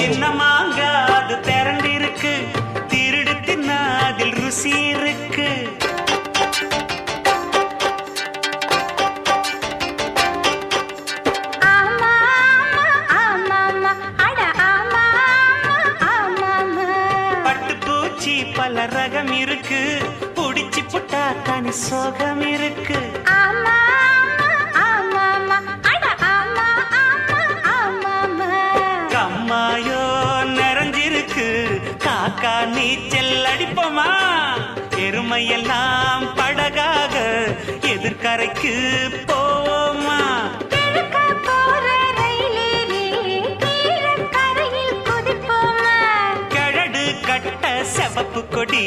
சின்ன மாங்கா அது திரண்டிருக்கு, திருடு தின்னா அதில் ருசி இருக்கு. பட்டுப்பூச்சி பல ரகம் இருக்கு, புடிச்சு புட்டா தனி சோகம் இருக்கு. கம்மாயோ நிறைஞ்சிருக்கு, காக்கா நீச்சல் அடிப்போமா? எருமையெல்லாம் படகாக எதிர்கரைக்கு போவோமா? கழடு கட்ட செவப்பு கொடி